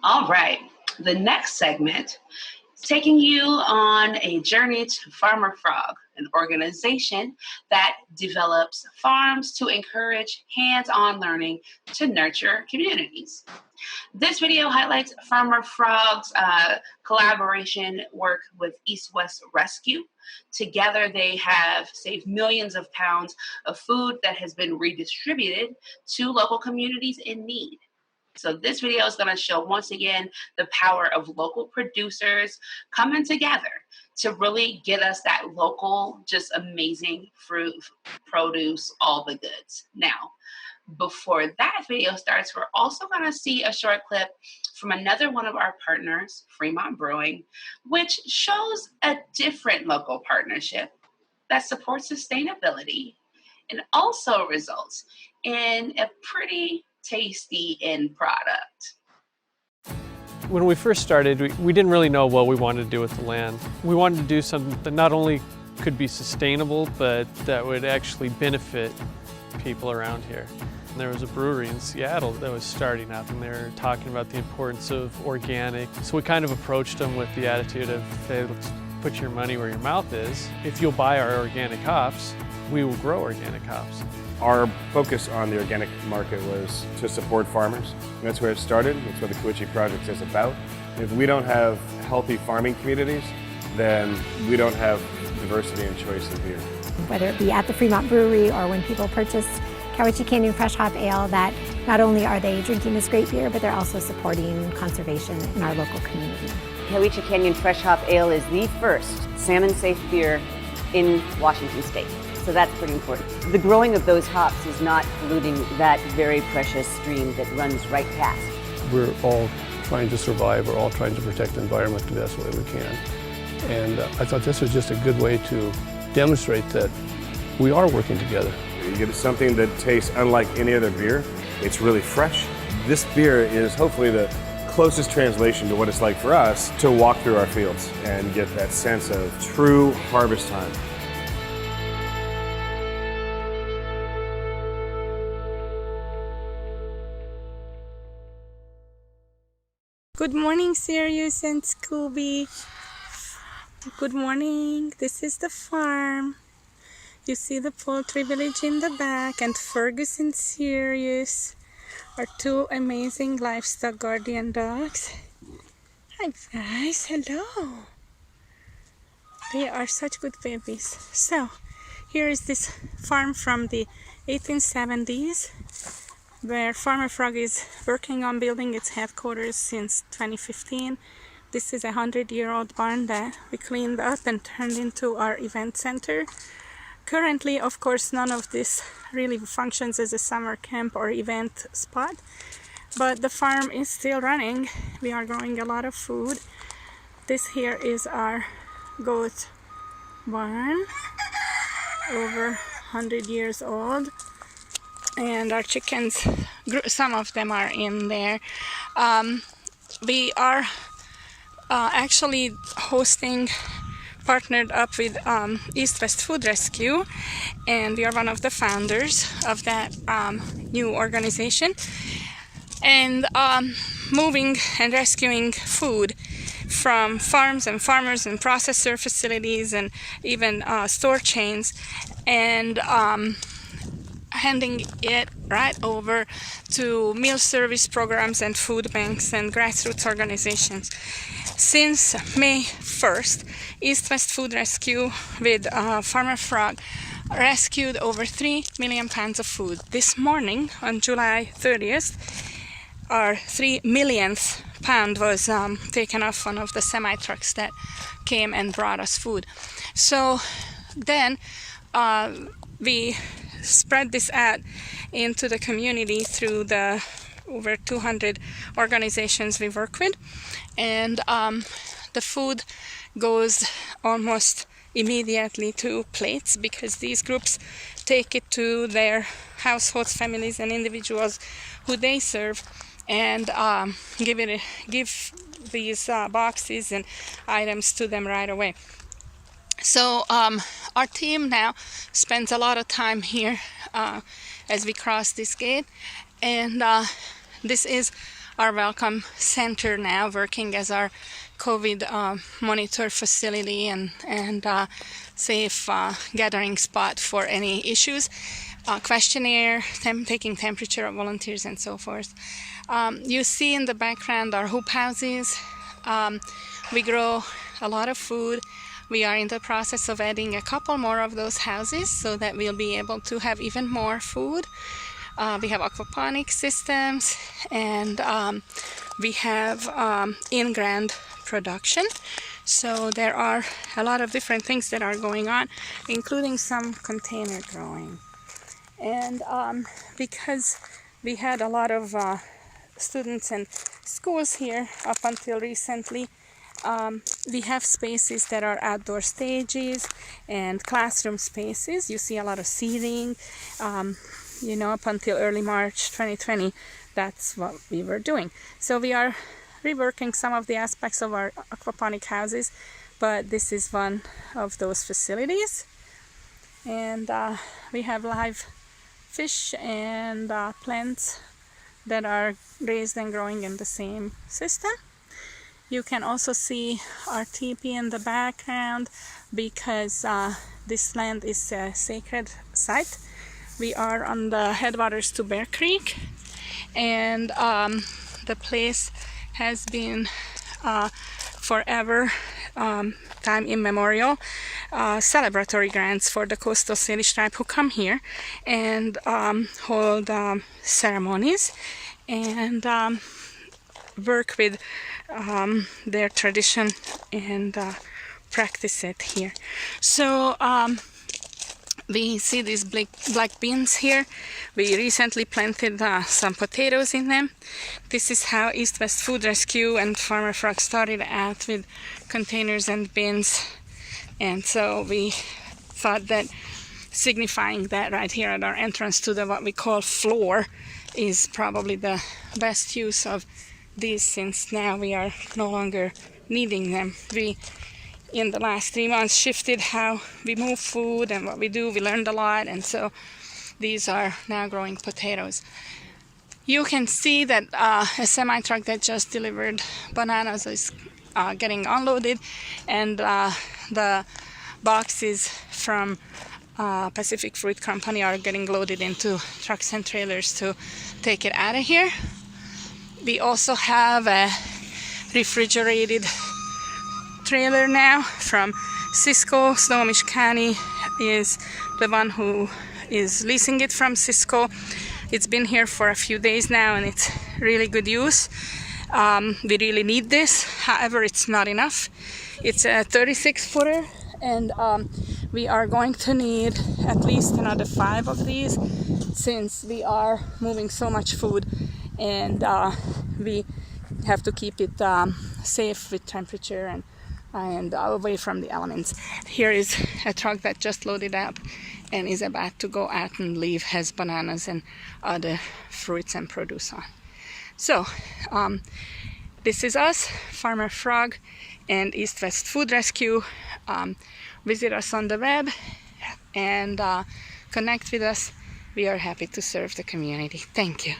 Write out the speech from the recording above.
All right. The next segment is taking you on a journey to Farmer Frog, an organization that develops farms to encourage hands on learning to nurture communities. This video highlights Farmer Frog's collaboration work with East West Rescue. Together, they have saved millions of pounds of food that has been redistributed to local communities in need. So this video is going to show once again the power of local producers coming together to really get us that local, just amazing fruit, produce, all the goods. Now, before that video starts, we're also going to see a short clip from another one of our partners, Fremont Brewing, which shows a different local partnership that supports sustainability and also results in a pretty tasty end product. When we first started, we didn't really know what we wanted to do with the land. We wanted to do something that not only could be sustainable, but that would actually benefit people around here. And there was a brewery in Seattle that was starting up, and they were talking about the importance of organic. So we kind of approached them with the attitude of, hey, let's put your money where your mouth is. If you'll buy our organic hops, we will grow organic hops. Our focus on the organic market was to support farmers. And that's where it started. That's what the Kawuchi Project is about. If we don't have healthy farming communities, then we don't have diversity and choice in beer. Whether it be at the Fremont Brewery or when people purchase Kawuchi Canyon Fresh Hop Ale, that not only are they drinking this great beer, but they're also supporting conservation in our local community. Kawuchi Canyon Fresh Hop Ale is the first salmon-safe beer in Washington State. So that's pretty important. The growing of those hops is not polluting that very precious stream that runs right past. We're all trying to survive. We're all trying to protect the environment the best way we can. And I thought this was just a good way to demonstrate that we are working together. You get something that tastes unlike any other beer. It's really fresh. This beer is hopefully the closest translation to what it's like for us to walk through our fields and get that sense of true harvest time. Good morning, Sirius and Scooby. Good morning. This is the farm. You see the poultry village in the back, and Fergus and Sirius are two amazing livestock guardian dogs. Hi guys, hello. They are such good babies. So, here is this farm from the 1870s. where Farmer Frog is working on building its headquarters since 2015. This is a 100-year-old barn that we cleaned up and turned into our event center. Currently, of course, none of this really functions as a summer camp or event spot, but the farm is still running. We are growing a lot of food. This here is our goat barn, over 100 years old, and our chickens, some of them are in there. We are actually partnered up with East West Food Rescue, and we are one of the founders of that new organization, and moving and rescuing food from farms and farmers and processor facilities and even store chains, and handing it right over to meal service programs and food banks and grassroots organizations. Since May 1st, East West Food Rescue with Farmer Frog rescued over 3 million pounds of food. This morning, on July 30th, our 3 millionth pound was taken off one of the semi-trucks that came and brought us food. So then we spread this out into the community through the over 200 organizations we work with, and the food goes almost immediately to plates, because these groups take it to their households, families and individuals who they serve, and give these boxes and items to them right away. So our team now spends a lot of time here as we cross this gate, and this is our welcome center now, working as our COVID monitor facility and safe gathering spot for any issues. Questionnaire, taking temperature of volunteers and so forth. You see in the background our hoop houses. We grow a lot of food. We are in the process of adding a couple more of those houses so that we'll be able to have even more food. We have aquaponic systems, and we have in-ground production. So there are a lot of different things that are going on, including some container growing. And because we had a lot of students and schools here up until recently, we have spaces that are outdoor stages and classroom spaces. You see a lot of seating. Up until early March 2020, that's what we were doing. So we are reworking some of the aspects of our aquaponic houses, but this is one of those facilities. And we have live fish and plants that are raised and growing in the same system. You can also see our teepee in the background because this land is a sacred site. We are on the headwaters to Bear Creek, and the place has been forever, time immemorial, celebratory grounds for the Coastal Salish tribe who come here and hold ceremonies and work with their tradition and practice it here. So we see these black beans here. We recently planted some potatoes in them. This is how East West Food Rescue and Farmer Frog started out, with containers and bins. And so we thought that signifying that right here at our entrance to the what we call floor is probably the best use of these, since now we are no longer needing them. We, in the last 3 months, shifted how we move food and what we do. We learned a lot, and so these are now growing potatoes. You can see that a semi-truck that just delivered bananas is getting unloaded, and the boxes from Pacific Fruit Company are getting loaded into trucks and trailers to take it out of here. We also have a refrigerated trailer now from Cisco. Snohomish County is the one who is leasing it from Cisco. It's been here for a few days now, and it's really good use. We really need this. However, it's not enough. It's a 36-footer, and we are going to need at least another 5 of these, since we are moving so much food, and we have to keep it safe with temperature and away from the elements. Here is a truck that just loaded up and is about to go out and leave, has bananas and other fruits and produce on. So this is us, Farmer Frog and East West Food Rescue. Visit us on the web and connect with us. We are happy to serve the community. Thank you.